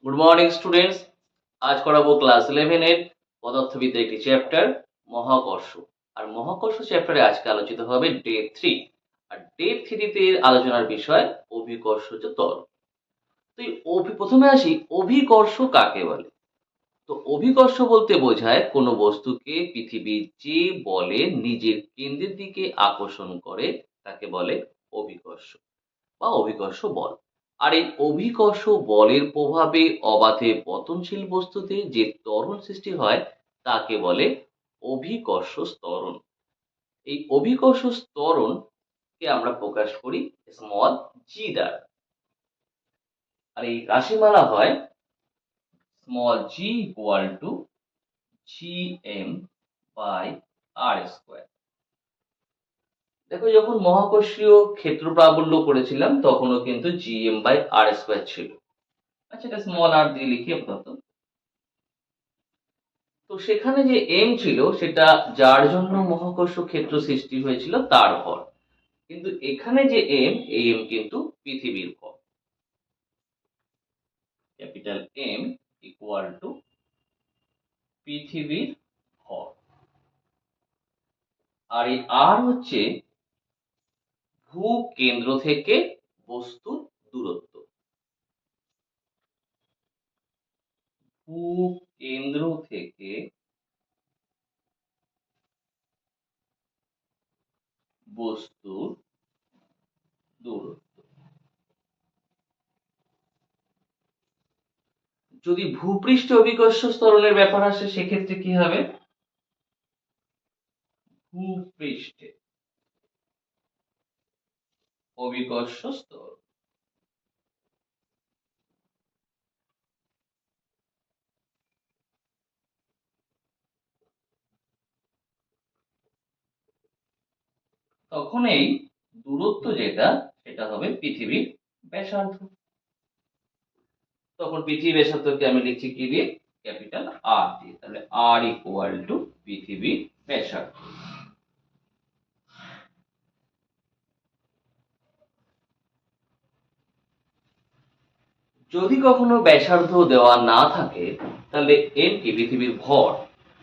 Good morning students. আজ করাবো class 11 এর পদার্থবিদ্যার একটি চ্যাপ্টার মহাকর্ষ। আর মহাকর্ষ চ্যাপ্টারে আজকে আলোচিত হবে ডে 3। আর ডে 3 তে আলোচনার বিষয় অভিকর্ষজ ত্বরণ। তো প্রথমে আসি, অভিকর্ষ কাকে বলে। তো অভিকর্ষ বলতে বোঝায় কোনো বস্তুকে পৃথিবীর যে বলে নিজের কেন্দ্রের দিকে আকর্ষণ করে তাকে বলে অভিকর্ষ বা অভিকর্ষ বল। আর এই অভিকর্ষ বলের প্রভাবে অবাধে পতনশীল বস্তুতে যে ত্বরণ সৃষ্টি হয় তাকে বলে অভিকর্ষ ত্বরণ। এই অভিকর্ষ ত্বরণকে আমরা প্রকাশ করি স্মল জি দ্বারা। আর এই রাশিমালা হয় small G equal to G M by R square. দেখো, যখন মহাকর্ষীয় ক্ষেত্র প্রাবল্য করেছিলাম তখনও কিন্তু G M by R square ছিল। আচ্ছা, এটা স্মল আর দিয়ে লিখি আপাতত। তো সেখানে যে এম ছিল সেটা যার জন্য মহাকর্ষ ক্ষেত্র সৃষ্টি হয়েছিল তার ভর, কিন্তু এখানে যে এম, এই এম কিন্তু পৃথিবীর ভর। ক্যাপিটাল এম ইকুয়াল টু পৃথিবীর ভর। আর এই আর হচ্ছে ভূ কেন্দ্র থেকে বস্তুর দূরত্ব। ভূ কেন্দ্র থেকে বস্তুর দূরত্ব। যদি ভূপৃষ্ঠে অভিকর্ষ ত্বরণের ব্যাপার আসে সেক্ষেত্রে কি হবে? ভূপৃষ্ঠে অভিকর্ষ ত্বরণ। তখন এই দূরত্ব যেটা সেটা হবে পৃথিবীর ব্যাসার্ধ। তখন পৃথিবীর ব্যাসার্ধকে আমি লিখছি কি দিয়ে? ক্যাপিটাল আর দিয়ে। তাহলে আর ইকুয়াল টু পৃথিবীর ব্যাসার্ধ। যদি কখনো ব্যাসার্ধ দেওয়া না থাকে তাহলে এম কি? পৃথিবীর ভর।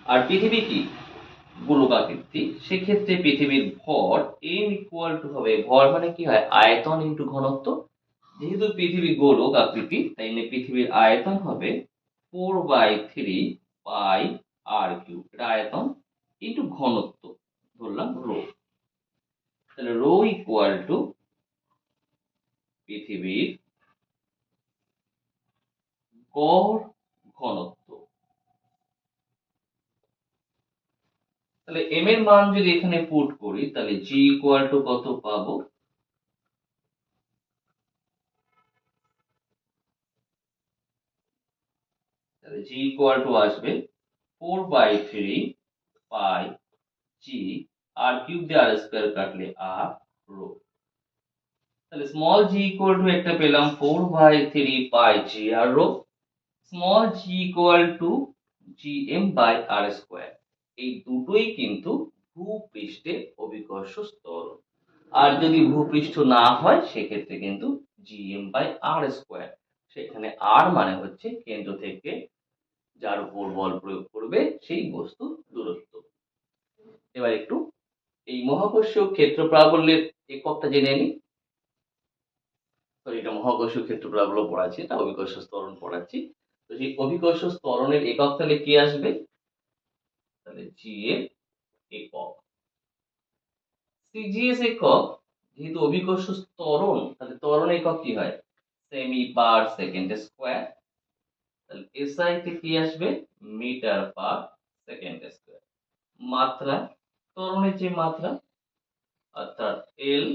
আর পৃথিবী কি? গোলকাকৃতি। সেক্ষেত্রে পৃথিবীর ভর এম ইকুয়াল টু হবে, ভর মানে কি হয়? আয়তন ইন্টু ঘনত্ব। যেহেতু পৃথিবী গোলক আকৃতি তাই পৃথিবীর আয়তন হবে 4/3 পাই আর কিউব। এটা আয়তন ইন্টু ঘনত্ব, ধরলাম রো। তাহলে রো ইকুয়াল টু পৃথিবীর গড় ঘনত্ব। তাহলে এম এর মান যদি এখানে পুট করি তাহলে জি ইকুয়াল টু কত পাবো? তাহলে জি ইকুয়াল টু আসবে 4/3 পাই জি আর কিউব দিয়ে আর স্কয়ার কাটলে আর রো। তাহলে স্মল জি ইকুয়াল টু একটা পেলাম 4/3 pi G R rho. Small G equal to G M by R square. এই দুটোই কিন্তু ভূপৃষ্ঠে অভিকর্ষ ত্বরণ। আর যদি ভূপৃষ্ঠ না হয় সেক্ষেত্রে কিন্তু G M by R square. সেখানে আর মানে হচ্ছে কেন্দ্র থেকে যার উপর বল প্রয়োগ করবে সেই বস্তু দূরত্ব। এবার একটু এই মহাকর্ষীয় ক্ষেত্র প্রাবল্যের এককটা জেনে নিই। এটা মহাকর্ষীয় ক্ষেত্র প্রাবল্য পড়াচ্ছি, এটা অভিকর্ষ ত্বরণ পড়াচ্ছি। তো সেই অভিকর্ষ ত্বরণের একক তাহলে কি আসবে? তাহলে জি এর একক। সিজিএস একক, যেহেতু অভিকর্ষ ত্বরণ তাহলে ত্বরণ একক কি হয়? সেমি পার সেকেন্ড স্কয়ার। তাহলে এসআই তে কি আসবে? Metre per second square. মাত্রা, ত্বরণের যে মাত্রা অর্থাৎ এল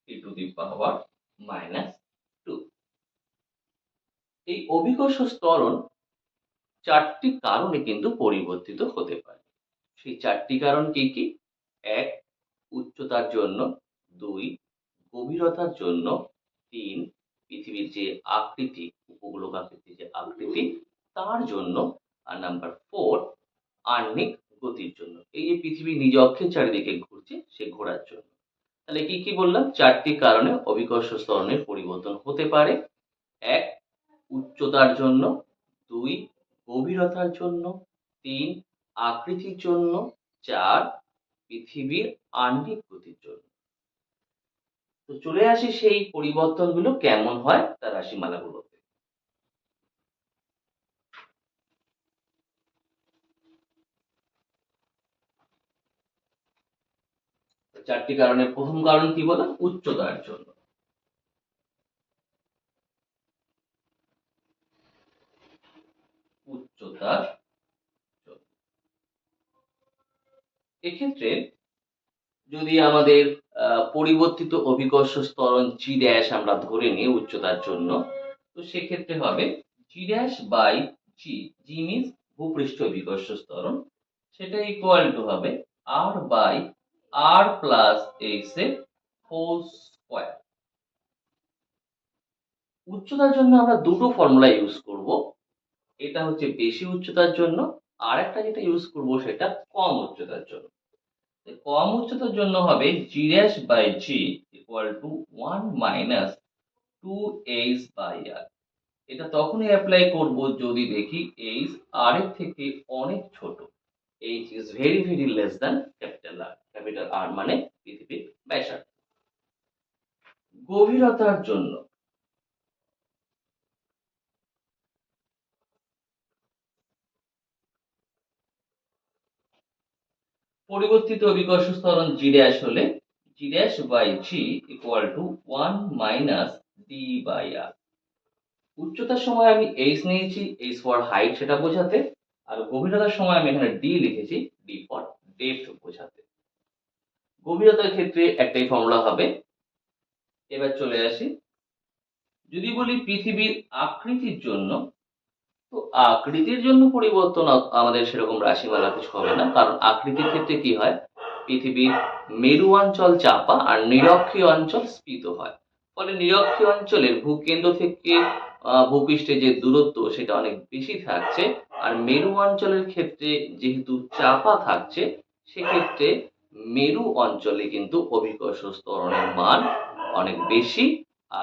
টি টু দি পাওয়ার -2। এই অভিকর্ষ ত্বরণ চারটি কারণে কিন্তু পরিবর্তিত হতে পারে। সেই চারটি কারণ কি কি? 1 উচ্চতার জন্য, 2 গভীরতার জন্য, 3 পৃথিবীর যে আকৃতি, উপগ্রহ আকৃতির যে আকৃতি তার জন্য, আর নাম্বার 4 আহ্নিক গতির জন্য। এই যে পৃথিবী নিজ অক্ষের চারিদিকে ঘুরছে সে ঘোরার জন্য। তাহলে কি কি বললাম? চারটি কারণে অভিকর্ষ ত্বরণের পরিবর্তন হতে পারে। 1 উচ্চ উচ্চতার জন্য, 2 গভীরতার জন্য, 3 আকৃতির জন্য, 4 পৃথিবীর আহ্নিক গতির জন্য। তো চলে আসি সেই পরিবর্তনগুলো কেমন হয় তার রাশিমালাগুলোতে। চারটি কারণের প্রথম কারণ কি বললাম? উচ্চতার জন্য। উচ্চতার জন্য। এক্ষেত্রে যদি আমাদের পরিবর্তিত অভিকর্ষ ত্বরণ G ড্যাশ আমরা ধরে নিই উচ্চতার জন্য, তো সেক্ষেত্রে হবে G dash by G, G means ভূপৃষ্ঠ অভিকর্ষ ত্বরণ, সেটা ইকুয়াল টু হবে R by R plus H এর হোল স্কয়ার। উচ্চতার জন্য আমরা দুটো ফর্মুলা ইউজ করব। এটা হচ্ছে বেশি উচ্চতার জন্য, আর একটা যেটা ইউজ করব সেটা কম উচ্চতার জন্য। কম উচ্চতার জন্য হবে G dash by G equal to 1 minus 2h by R। এটা তখনই অ্যাপ্লাই করব যদি দেখি h r এর থেকে অনেক ছোট। h is very very less than capital R. capital R মানে পৃথিবীর ব্যাসার্ধ। গভীরতার জন্য পরিবর্তিত অভিকর্ষ ত্বরণ G ড্যাশ হলে G dash by G equal to 1 minus d by R। উচ্চতার সময় আমি h নিয়েছি, h ফর হাইট সেটা বোঝাতে, আর গভীরতার সময় আমি এখানে d লিখেছি, d ফর ডেপথ বোঝাতে। গভীরতার ক্ষেত্রে একটাই ফর্মুলা হবে। এবার চলে আসি, যদি বলি পৃথিবীর আকৃতির জন্য, তো আকৃতির জন্য পরিবর্তন আমাদের সেরকম রাশিমালা কিছু হবে না, কারণ আকৃতির ক্ষেত্রে কি হয়, পৃথিবীর মেরু অঞ্চল চাপা আর নিরক্ষীয় অঞ্চল স্ফীত হয়। ফলে নিরক্ষীয় অঞ্চলের ভূকেন্দ্র থেকে ভূপৃষ্ঠে যে দূরত্ব সেটা অনেক বেশি থাকছে, আর মেরু অঞ্চলের ক্ষেত্রে যেহেতু চাপা থাকছে, সেক্ষেত্রে মেরু অঞ্চলে কিন্তু অভিকর্ষ ত্বরণের মান অনেক বেশি,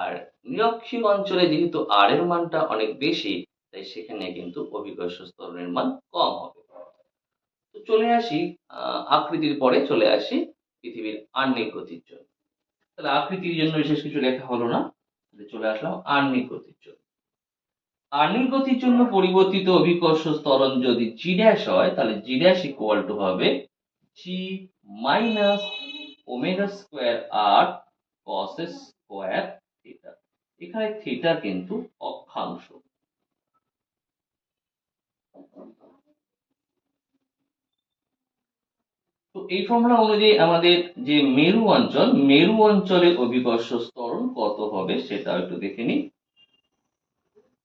আর নিরক্ষীয় অঞ্চলে যেহেতু আর এর মানটা অনেক বেশি, তাই সেখানে কিন্তু অভিকর্ষ ত্বরণের মান কম হবে। তো চলে আসি আকৃতির পরে চলে আসি পৃথিবীর আহ্নিক গতির জন্য। তাহলে আকৃতির জন্য বিশেষ কিছু লেখা হলো না, চলে আসলাম আহ্নিক গতির জন্য। আহ্নিক গতির জন্য পরিবর্তিত অভিকর্ষ ত্বরণ যদি G ড্যাশ হয়, তাহলে G ড্যাশ ইকুয়াল টু হবে G minus omega square R cos square theta. এখানে থিটা কিন্তু অক্ষাংশ। তো এই ফর্মুলা অনুযায়ী আমাদের যে মেরু অঞ্চল, মেরু অঞ্চলে অভিকর্ষ ত্বরণ কত হবে সেটা একটু দেখে নিই।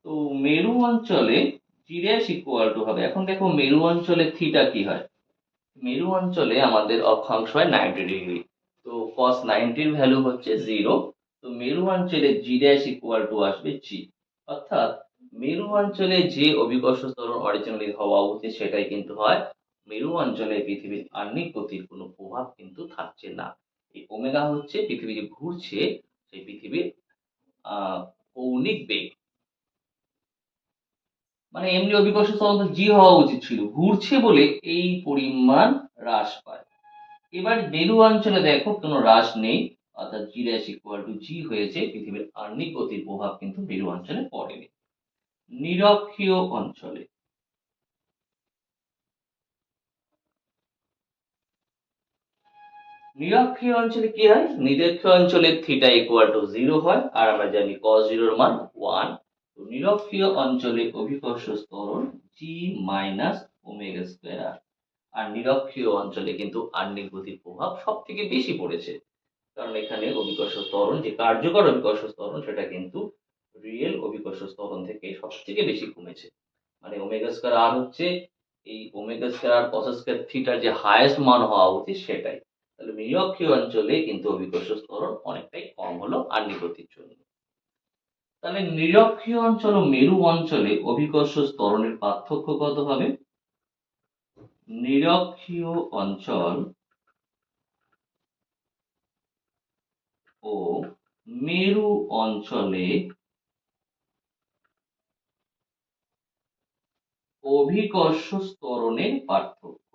তো মেরু অঞ্চলে G ড্যাশ ইকুয়াল টু হবে, এখন দেখো মেরু অঞ্চলে থিটা কি হয়, মেরু অঞ্চলে আমাদের অক্ষাংশ হয় 90 ডিগ্রি, তো cos 90 এর ভ্যালু হচ্ছে 0। তো মেরু অঞ্চলে G ড্যাশ ইকুয়াল টু আসবে G, অর্থাৎ মেরু অঞ্চলে যে অভিকর্ষ ত্বরণ অরিজিনালি হওয়া উচিত সেটাই কিন্তু হয়। মেরু অঞ্চলে পৃথিবীর আহ্নিক গতির কোনো প্রভাব কিন্তু থাকছে না। এই ওমেগা হচ্ছে পৃথিবী যে ঘুরছে সেই পৃথিবীর কৌণিক বেগ, মানে এমনি অভিকর্ষ ত্বরণ তো জি হওয়া উচিত ছিল, ঘুরছে বলে এই পরিমাণ হ্রাস পায়। এবার মেরু অঞ্চলে দেখো কোনো হ্রাস নেই, অর্থাৎ জি ড্যাশ ইকুয়াল টু জি হয়েছে, পৃথিবীর আহ্নিক গতির প্রভাব কিন্তু মেরু অঞ্চলে পড়েনি। নিরক্ষীয় অঞ্চলে নিরক্ষীয় অঞ্চলে কি হয়, নিরক্ষীয় অঞ্চলে থিটা ইকুয়াল টু 0 হয়, আর আমরা জানি cos 0 এর মান 1। তো নিরক্ষীয় অঞ্চলে অভিকর্ষ ত্বরণ G minus omega square R। আর নিরক্ষীয় অঞ্চলে কিন্তু আহ্নিক গতির প্রভাব সবথেকে বেশি পড়েছে, কারণ এখানে অভিকর্ষ ত্বরণ যে কার্যকর অভিকর্ষ ত্বরণ সেটা কিন্তু রিয়েল অভিকর্ষ ত্বরণ থেকে সবথেকে বেশি কমেছে। মানে ওমেগা স্কয়ার আর হচ্ছে এই ওমেগা স্কয়ার আর cos স্কয়ার থিটার যে হাইয়েস্ট মান হওয়া উচিত সেটাই। তাহলে নিরক্ষীয় অঞ্চলে কিন্তু অভিকর্ষ ত্বরণ অনেকটাই কম হলো আহ্নিক গতির জন্য। তাহলে নিরক্ষীয় অঞ্চল ও মেরু অঞ্চলে অভিকর্ষ ত্বরণের পার্থক্য কত হবে? নিরক্ষীয় অঞ্চল ও মেরু অঞ্চলে অভিকর্ষ ত্বরণের পার্থক্য।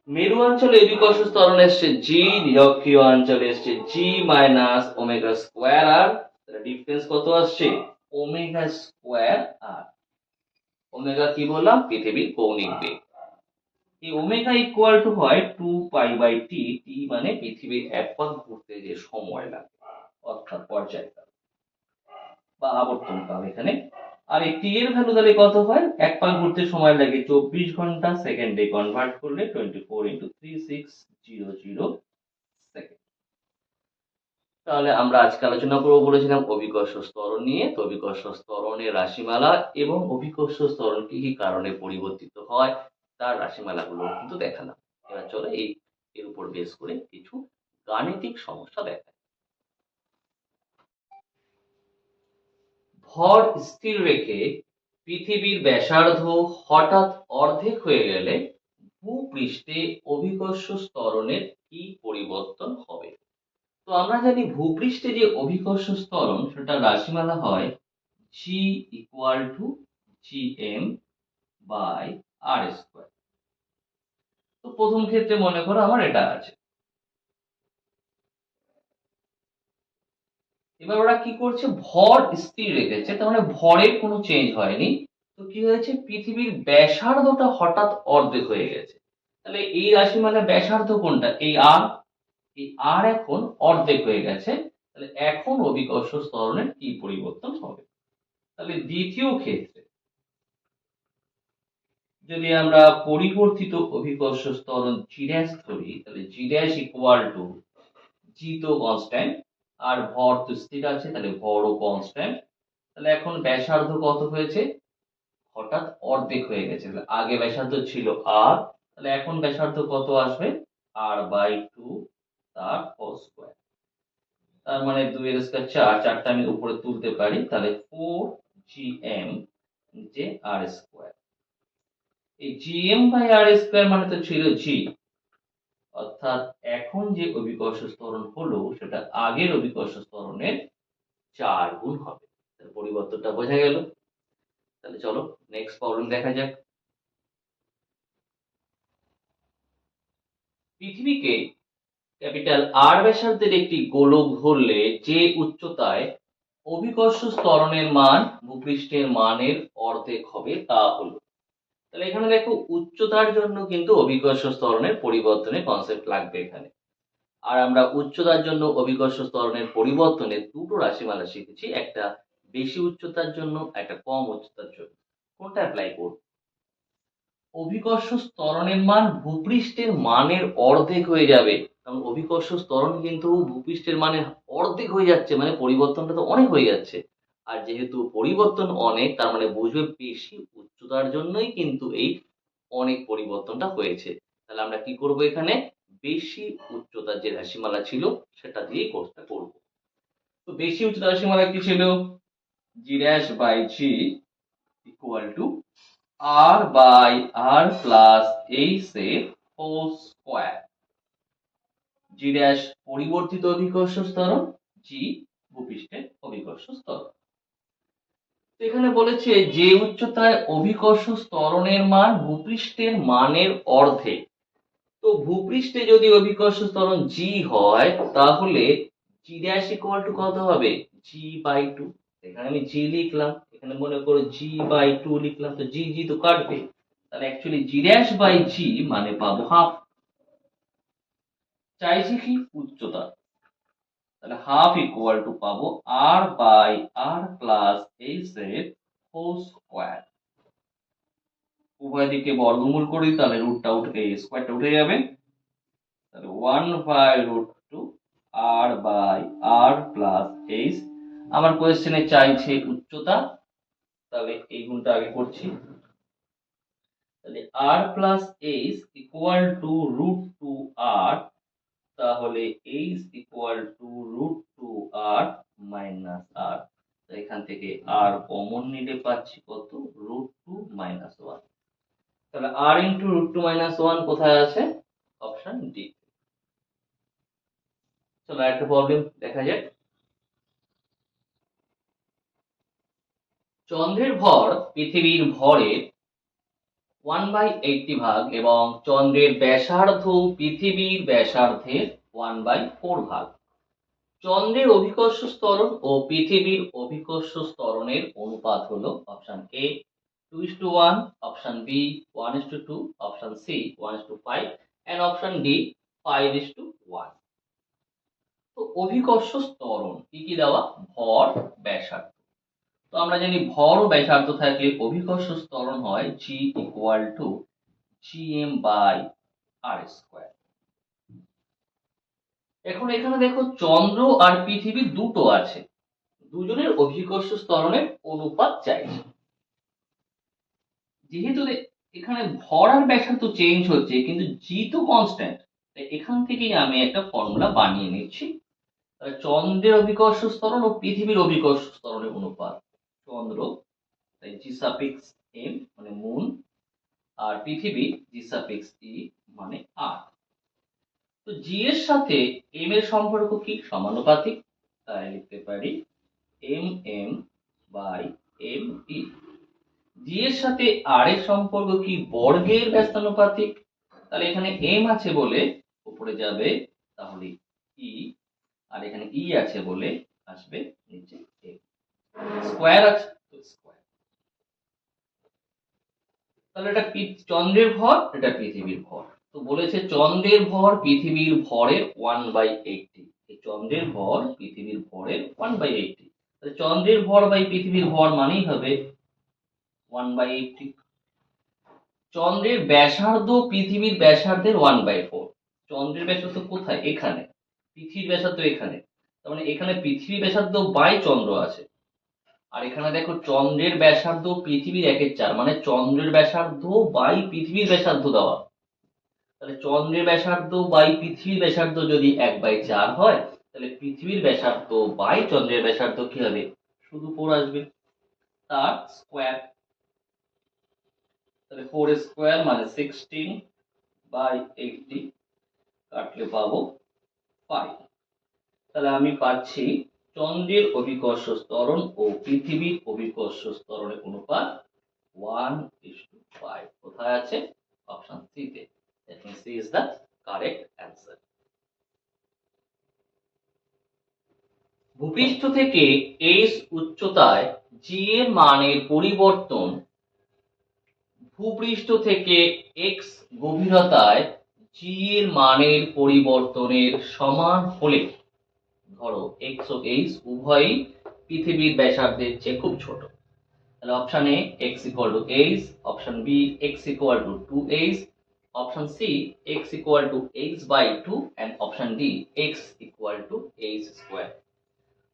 মেরু অঞ্চলে অভিকর্ষ ত্বরণ এসছে জি, নিরক্ষীয় অঞ্চলে এসছে জি মাইনাস ওমেগা স্কোয়ার আর, ডিফারেন্স কত আসছে ওমেগা স্কোয়ার আর। ওমেগা কি বললাম, পৃথিবীর কৌণিক বেগ। এই ওমেগা ইকুয়াল টু হয় 2 পাই/টি, টি মানে পৃথিবীর এক পাক ঘুরতে যে সময় লাগে, অর্থাৎ পর্যায়কাল বা আবর্তন কাল এখানে। আর এই টি এর ভ্যালু তাহলে কত হয়, এক পাক ঘুরতে সময় লাগে 24 ঘন্টা, সেকেন্ডে কনভার্ট করলে 24 × 3600 সেকেন্ড। তাহলে আমরা আজকে আলোচনা করবো বলেছিলাম অভিকর্ষ ত্বরণ নিয়ে। তো অভিকর্ষ ত্বরণের রাশিমালা এবং অভিকর্ষ ত্বরণ কি কি কারণে পরিবর্তিত হয় তার রাশিমালাগুলো কিন্তু দেখালাম। এবার চলো এর উপর বেস করে কিছু গাণিতিক সমস্যা দেখাই। ভর স্থির রেখে পৃথিবীর ব্যাসার্ধ হঠাৎ অর্ধেক হয়ে গেলে ভূপৃষ্ঠে অভিকর্ষ ত্বরণের কি পরিবর্তন হবে? তো আমরা জানি ভূপৃষ্ঠে যে অভিকর্ষ ত্বরণ সেটা রাশিমালা হয় g equal to gm by R square. তো প্রথম ক্ষেত্রে মনে করো আমার এটা আছে। এবার ওরা কি করছে, ভর স্থির রেখেছে, তার মানে ভরের কোনো চেঞ্জ হয়নি। তো কি হয়েছে, পৃথিবীর ব্যাসার্ধটা হঠাৎ অর্ধেক হয়ে গেছে। তাহলে এই রাশিমালা ব্যাসার্ধ কোনটা, এই আর এখন অর্ধেক হয়ে গেছে। তাহলে এখন অভিকর্ষ ত্বরণের কি পরিবর্তন হবে? তাহলে দ্বিতীয় ক্ষেত্রে যদি আমরা পরিবর্তিত অভিকর্ষ ত্বরণ জি ড্যাশ ধরি, তাহলে জি ড্যাশ ইকুয়াল টু, জি তো কনস্ট্যান্ট আর ভর তো স্থির আছে, তাহলে ভরও কনস্ট্যান্ট। তাহলে এখন ব্যাসার্ধ কত হয়েছে, হঠাৎ অর্ধেক হয়ে গেছে। তাহলে আগে ব্যাসার্ধ ছিল আর, তাহলে এখন ব্যাসার্ধ কত আসবে, r/2 তার হোল স্কয়ার। তার মানে 2 এর স্কয়ার 4, 4টা আমি উপরে তুলতে পারি, তাহলে 4gm যে আর স্কয়ার। এই gm বাই আর স্কয়ার মানে তো ছিল g, অর্থাৎ এখন যে অভিকর্ষ ত্বরণ হলো সেটা আগের অভিকর্ষ ত্বরণের 4 গুণ হবে। তার পরিবর্তনটা বোঝা গেল। তাহলে চলো নেক্সট প্রবলেম দেখা যাক। পৃথিবীকে ক্যাপিটাল আর ব্যাসার্ধের একটি গোলক ধরলে যে উচ্চতায় অভিকর্ষ ত্বরণের মান ভূপৃষ্ঠের মানের অর্ধেক হবে তা হলো। তাহলে এখানে দেখো উচ্চতার জন্য কিন্তু অভিকর্ষ ত্বরণের পরিবর্তনের কনসেপ্ট লাগবে এখানে। আর আমরা উচ্চতার জন্য অভিকর্ষ ত্বরণের পরিবর্তনের দুটো রাশিমালা শিখেছি, একটা বেশি উচ্চতার জন্য, একটা কম উচ্চতার জন্য। কোনটা অ্যাপ্লাই করব? অভিকর্ষ ত্বরণের মান ভূপৃষ্ঠের মানের অর্ধেক হয়ে যাবে, কারণ অভিকর্ষ ত্বরণ কিন্তু ভূপৃষ্ঠের মানের অর্ধেক হয়ে যাচ্ছে, মানে পরিবর্তনটা তো অনেক হয়ে যাচ্ছে। আর যেহেতু পরিবর্তন অনেক, তার মানে বুঝবে বেশি উচ্চতার জন্যই কিন্তু এই অনেক পরিবর্তনটা হয়েছে। তাহলে আমরা কি করব, এখানে বেশি উচ্চতার যে রাশিমালা ছিল সেটা দিয়েই কোর্সটা করব। তো বেশি উচ্চতার রাশিমালা কি ছিল, g dash by g equal to r by r plus h এর হোল স্কয়ার। জি ড্যাশ পরিবর্তিত অভিকর্ষ ত্বরণ, জি ভূপৃষ্ঠের অভিকর্ষ ত্বরণ। এখানে বলেছে যে উচ্চতায় অভিকর্ষ ত্বরণের মান ভূপৃষ্ঠের মানের অর্ধেক। তো ভূপৃষ্ঠে যদি অভিকর্ষ ত্বরণ জি হয়, তাহলে জি ড্যাশ ইকুয়াল টু কত হবে, g/2। এখানে আমি জি লিখলাম, এখানে মনে করো g/2 লিখলাম, তো জি জি তো কাটবে। তাহলে অ্যাকচুয়ালি জি ড্যাশ বাই জি মানে পাবো হাফ। চাইছি কি, উচ্চতা, তাহলে হাফ ইকুয়াল টু পাবো আর বাই আর প্লাস এইচ এর হোল স্কয়ার। উভয় দিকে বর্গমূল করি, তাহলে রুটটা উঠে স্কয়ারটা উঠে যাবে, তাহলে 1/√2 r by R plus H. আমার কোয়েশ্চেনে চাইছে উচ্চতা, তাহলে এই গুণটা আগে করছি। তাহলে r plus H equal to √2r, তাহলে H equal to √2r minus r। এখান থেকে r কমন নিলে পাচ্ছি কত, √2 মাইনাস 1। তাহলে r ইন্টু √2 মাইনাস 1 কোথায় আছে, অপশন ডি। চলো একটা প্রবলেম দেখা যাক। চন্দ্রের ভর পৃথিবীর ভরের 1/80 ভাগ এবং চন্দ্রের ব্যাসার্ধ পৃথিবীর ব্যাসার্ধের 1/4 ভাগ। চন্দ্রের অভিকর্ষ ত্বরণ ও পৃথিবীর অভিকর্ষ ত্বরণের অনুপাত হলো option A 2:1, option B 1:2, option C 1:5 and option D 5:1। তো অভিকর্ষ ত্বরণ কি কি দেওয়া? ভর, ব্যাসার্ধ। তো আমরা জানি ভর ও ব্যাসার্ধ থাকলে অভিকর্ষ ত্বরণ হয় g equal to gm by R square. এখন এখানে দেখো চন্দ্র আর পৃথিবী দুটো আছে, দুজনের অভিকর্ষ ত্বরণের অনুপাত চাইছে। যেহেতু এখানে ভর আর ব্যাসার্ধ চেঞ্জ হচ্ছে কিন্তু জি তো কনস্ট্যান্ট, তাই এখান থেকেই আমি একটা ফর্মুলা বানিয়ে নিচ্ছি। চন্দ্রের অভিকর্ষ ত্বরণ ও পৃথিবীর অভিকর্ষ ত্বরণের অনুপাত, চন্দ্র তাই জি সাফিক্স এম মানে মুন, আর পৃথিবী জি সাফিক্স ই মানে আর। তো জি এর সাথে এম এর সম্পর্ক কি? সমানুপাতিক, তাই লিখতে পারি M M by M E. G এর সাথে আর এর সম্পর্ক কি? বর্গের ব্যস্তানুপাতিক, তাহলে এখানে এম আছে বলে উপরে যাবে তাহলে ই, আর এখানে ই আছে বলে আসবে নিচে এম। স্কয়ার আছে তো স্কয়ার। তাহলে এটা চন্দ্রের ভর, এটা পৃথিবীর ভর। তো বলেছে চন্দ্রের ভর পৃথিবীর ভরের 1/80। চন্দ্রের ভর পৃথিবীর ভরের 1/80। তাহলে চন্দ্রের ভর বাই পৃথিবীর ভর মানেই হবে 1/80। চন্দ্রের ব্যাসার্ধ পৃথিবীর ব্যাসার্ধের 1/4। চন্দ্রের ব্যাসার্ধ কোথায়? এখানে। পৃথিবীর ব্যাসার্ধ এখানে, তার মানে এখানে পৃথিবীর ব্যাসার্ধ বাই চন্দ্র আছে। আর এখানে দেখো চন্দ্রের ব্যাসার্ধ পৃথিবীর 1/4, মানে চন্দ্রের ব্যাসার্ধ বাই পৃথিবীর ব্যাসার্ধ দেওয়া। তাহলে চন্দ্রের ব্যাসার্ধ বাই পৃথিবীর ব্যাসার্ধ যদি 1/4 হয়, তাহলে পৃথিবীর ব্যাসার্ধ বাই চন্দ্রের ব্যাসার্ধ কি হবে? শুধু 4 আসবে, তার স্কয়ার। তাহলে 4 স্কয়ার মানে 16/80, কাটলে পাবো 5। তাহলে আমি পাচ্ছি চন্দ্রের অভিকর্ষ ত্বরণ ও পৃথিবীর অভিকর্ষ ত্বরণের অনুপাত 1:5। কোথায় আছে? অপশন সি তে। That means C is the correct answer. ভূপৃষ্ঠ থেকে এইচ উচ্চতায় জি এর মানের পরিবর্তন ভূপৃষ্ঠ থেকে এক্স গভীরতায় জি এর মানের পরিবর্তনের সমান হলে, ধরো এক্স ও এইচ উভয়ই পৃথিবীর ব্যাসার্ধের চেয়ে খুব ছোট, তাহলে option A X equal to H, option B X equal to 2h, option C X equal to h/2 and option D X equal to h স্কয়ার।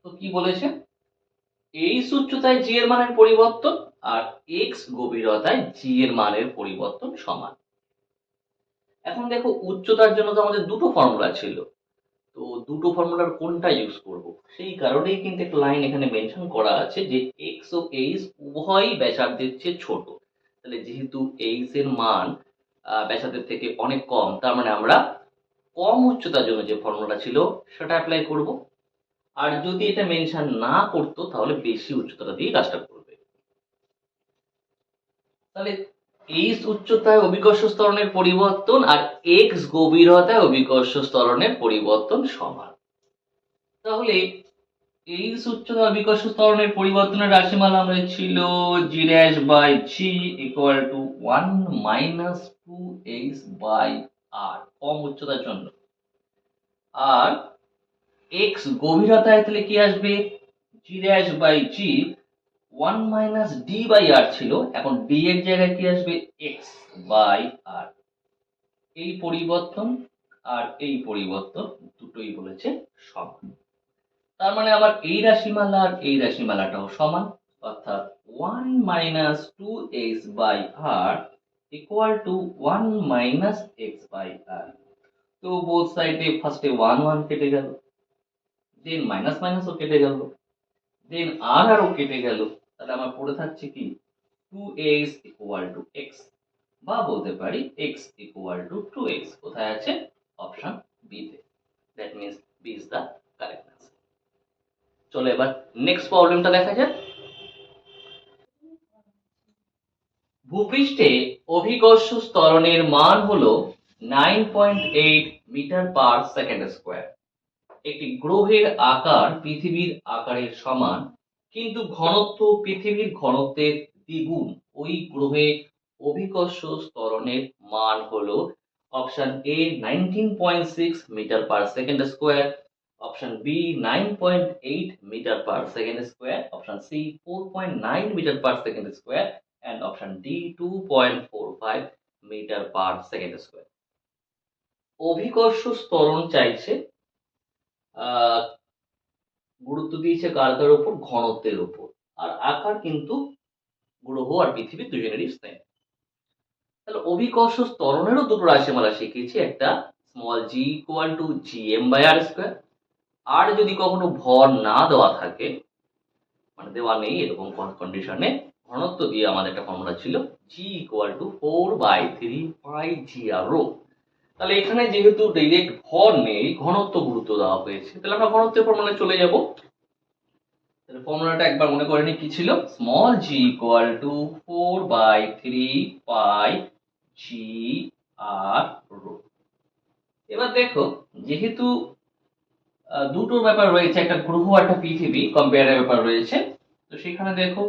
তো কি বলেছে? এইচ উচ্চতায় জি এর মানের পরিবর্তন আর এক্স গভীরতায় জি এর মানের পরিবর্তন সমান। এখন দেখো উচ্চতার জন্য তো আমাদের দুটো ফর্মুলা ছিল, তো দুটো ফর্মুলার কোনটা ইউজ করব? সেই কারণেই কিন্তু একটা লাইন এখানে মেনশন করা আছে যে এক্স ও এইচ উভয়ই ব্যাসার্ধের চেয়ে ছোট। তাহলে যেহেতু এইচ এর মান ব্যাসার্ধের থেকে অনেক কম, তার মানে আমরা কম উচ্চতার জন্য যে ফর্মুলাটা ছিল সেটা অ্যাপ্লাই করব। আর যদি এটা মেনশন না করতো তাহলে বেশি উচ্চতাটা দিয়ে কাজটা করবে। তাহলে এইচ উচ্চতায় অভিকর্ষ ত্বরণের পরিবর্তন আর এক্স গভীরতায় অভিকর্ষ ত্বরণের পরিবর্তন সমান। তাহলে এইচ উচ্চতা অভিকর্ষ ত্বরণের পরিবর্তনের রাশিমালা আমরা ছিল g dash by g equal to 1 minus 2h by R, কম উচ্চতার জন্য। আর এক্স গভীরতায় তাহলে কি আসবে? G dash by g 1 minus D by R ছিল, এখন ডি এর জায়গায় কি আসবে? X by R. এই পরিবর্তন আর এই পরিবর্তন দুটোই বলেছে সমান। তার মানে আমার এই রাশিমালা আর এই রাশিমালাটাও সমান, অর্থাৎ 1 minus 2h by R equal to 1 minus x by R. তো বোথ সাইডে ফার্স্টে 1 1 কেটে গেল, দেন মাইনাস মাইনাসও কেটে গেল, দেন আর আরও কেটে গেল। তাহলে আমার পড়ে থাকছে কি? 2h ইকুয়াল টু x, বা বলতে পারি x ইকুয়াল টু 2x। কোথায় আছে? অপশন বি তে। That means B is the correct answer. চলো এবার নেক্সট প্রবলেমটা দেখা যাক। ভূপৃষ্ঠে অভিকর্ষ ত্বরণের মান হলো 9.8 মিটার পার সেকেন্ড স্কোয়ার। একটি গ্রহের আকার পৃথিবীর আকারের সমান, কিন্তু ঘনত্ব পৃথিবীর ঘনত্বের দ্বিগুণ। ওই গ্রহে অভিকর্ষ ত্বরণের মান হলো option A 19.6 metre per second square, option B 9.8 metre per second square, option C 4.9 metre per second square, and option D 2.45 metre per second square. অভিকর্ষ ত্বরণ চাইছে, গুরুত্ব দিয়েছে কার কার উপর? ঘনত্বের উপর। আর আকার কিন্তু গ্রহ আর পৃথিবী দুজনেরই সেম। তাহলে অভিকর্ষ ত্বরণেরও দুটো রাশিমালা শিখেছি, একটা small G equal to GM by R square. আর যদি কখনো ভর না দেওয়া থাকে, মানে দেওয়া নেই এরকম কন্ডিশনে, ঘনত্ব দিয়ে আমাদের একটা ফর্মুলা ছিল g equal to 4/3 pi G R rho. তাহলে এখানে যেহেতু ডাইরেক্ট ভর নেই, ঘনত্ব গুরুত্ব দেওয়া হয়েছে, তাহলে আমরা ঘনত্বের ফর্মুলায় চলে যাব। তাহলে ফর্মুলাটা একবার মনে করে নি কি ছিল? Small G equal to 4/3 pi G R rho. এবার দেখো, যেহেতু দুটোর ব্যাপার রয়েছে, একটা গ্রহ একটা পৃথিবী কম্পেয়ারের ব্যাপার রয়েছে, তো সেখানে দেখো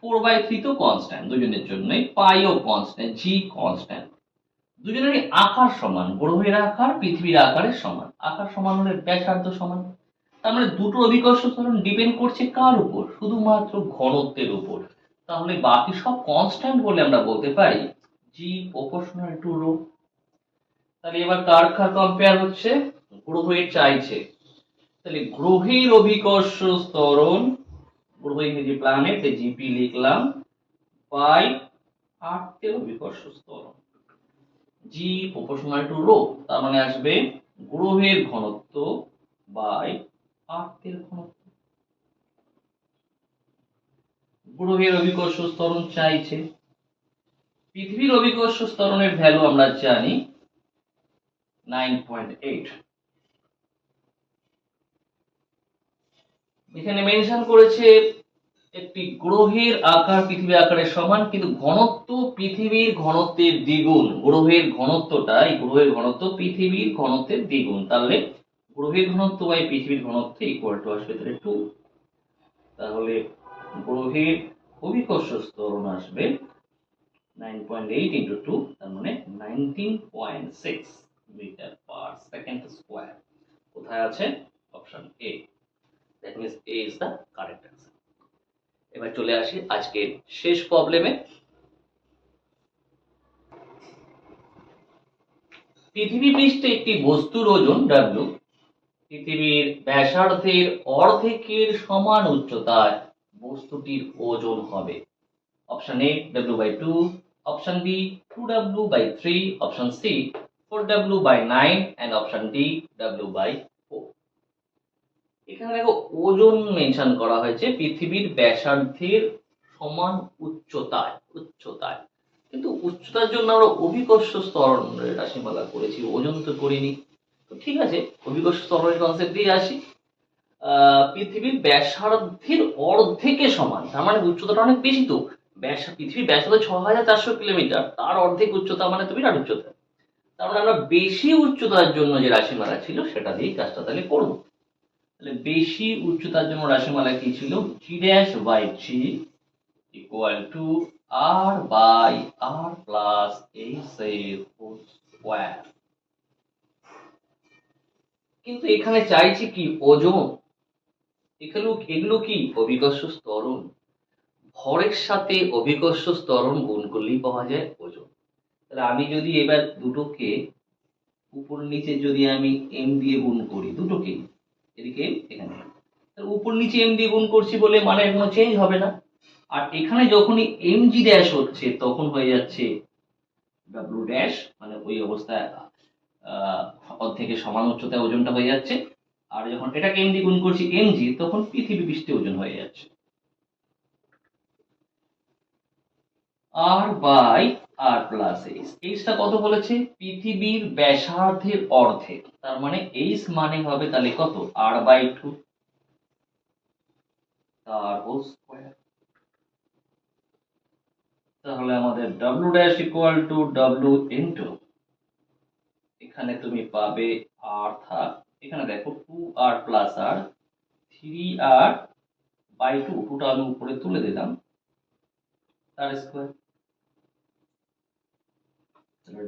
4/3 তো কনস্ট্যান্ট দুজনের জন্যই, পাইও কনস্ট্যান্ট, জি কনস্ট্যান্ট। দুজনেরই আকার সমান, গ্রহের আকার পৃথিবীর আকারের সমান। আকার সমান হলে ব্যাসার্ধ সমান। তার মানে দুটো অভিকর্ষ ত্বরণ ডিপেন্ড করছে কার উপর? শুধুমাত্র ঘনত্বের উপর। তাহলে বাকি সব কনস্ট্যান্ট বলে আমরা বলতে পারি জি প্রপোর্শনাল টু রো। তাহলে এবার কার কার কম্পেয়ার হচ্ছে? গ্রহের চাইছে। তাহলে গ্রহের অভিকর্ষ ত্বরণ, গ্রহ ইংরেজি প্ল্যানেট, জিপি লিখলাম, বাই আর্থের অভিকর্ষ ত্বরণ, জি প্রপোর্শনাল টু রো। তার মানে আসবে গ্রহের ঘনত্ব বাই আর্থের ঘনত্ব। গ্রহের অভিকর্ষ ত্বরণ চাইছে। পৃথিবীর অভিকর্ষ ত্বরণের ভ্যালু আমরা জানি 9.8। এখানে মেনশন করেছে একটি গ্রহের আকার পৃথিবীর আকারের সমান, কিন্তু ঘনত্ব পৃথিবীর ঘনত্বের দ্বিগুণ। গ্রহের ঘনত্বটা, এই গ্রহের ঘনত্ব পৃথিবীর ঘনত্বের দ্বিগুণ। তাহলে গ্রহের ঘনত্ব বাই পৃথিবীর ঘনত্ব ইকুয়াল টু আসবে 2। তাহলে গ্রহের অভিকর্ষ ত্বরণ আসবে 9.8 ইন্টু 2, তার মানে 19.6 মিটার পার সেকেন্ড স্কোয়ার। কোথায় আছে? Option A. That means a is the correct answer. এবার চলে আসি আজকের শেষ প্রবলেমে। পৃথিবী পৃষ্ঠে একটি বস্তুর ওজন W পৃথিবীর ব্যাসার্ধের অর্ধেকের সমান উচ্চতায় বস্তুটির ওজন হবে। Option A W/2, option B 2W/3, option C 4W/9, and option D W/4। এখানে দেখো ওজন মেনশন করা হয়েছে পৃথিবীর ব্যাসার্ধের সমান উচ্চতায়। কিন্তু উচ্চতার জন্য আমরা অভিকর্ষ ত্বরণ রাশিমালা করেছি, ওজন তো করিনি। তো ঠিক আছে, অভিকর্ষ ত্বরণের কনসেপ্ট দিয়ে আসি। পৃথিবীর ব্যাসার্ধের অর্ধেকের সমান, তার মানে উচ্চতাটা অনেক বেশি। তো পৃথিবীর ব্যাসার্ধ 6400 কিলোমিটার, তার অর্ধেক উচ্চতা মানে তো বিরাট উচ্চতা। তার মানে আমরা বেশি উচ্চতার জন্য যে রাশিমালা ছিল সেটা দিয়েই কাজটা তাহলে করবো। তাহলে বেশি উচ্চতার জন্য রাশিমালা কি ছিল? G'/G equal to R/R+H²। কিন্তু এখানে চাইছি কি? ওজন। এগুলো কি? অভিকর্ষ ত্বরণ। ভরের সাথে অভিকর্ষ ত্বরণ গুণ করলেই পাওয়া যায় ওজন। তাহলে আমি যদি এবার দুটোকে উপর নিচে যদি আমি m দিয়ে গুণ করি, দুটোকে এদিকে এখানে, তাহলে উপর নিচে m দিয়ে গুণ করছি বলে মানে কোনো চেঞ্জ হবে না। আর এখানে যখনই mg ড্যাশ হচ্ছে তখন হয়ে যাচ্ছে w ড্যাশ, মানে ওই অবস্থায় অর্ধেকের সমান উচ্চতায় ওজনটা হয়ে যাচ্ছে। আর যখন এটাকে m দিয়ে গুণ করছি mg, তখন পৃথিবী পৃষ্ঠে ওজন হয়ে যাচ্ছে। আর বাই আর প্লাস এইচ। এইচটা কত বলেছে? পৃথিবীর ব্যাসার্ধের অর্ধেক, তার মানে এইচ মানে হবে তাহলে কত? আর বাই টু, তার হোল স্কয়ার। তাহলে আমাদের W dash equal to W into, এখানে তুমি পাবে আর থাক, এখানে দেখো two R plus R, three R by two, টুটা আমি উপরে তুলে দিলাম, তার square.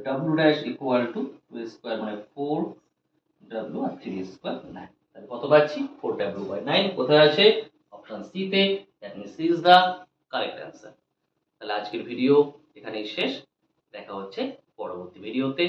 W dash equal to two square মানে ফোর ডাব্লিউ আর থ্রি স্কয়ার 9। তাহলে কত পাচ্ছি? 4w/9 কোথায় আছে? অপশন সি তে। That means C is the correct answer. তাহলে আজকের ভিডিও এখানেই শেষ। দেখা হচ্ছে পরবর্তী ভিডিওতে।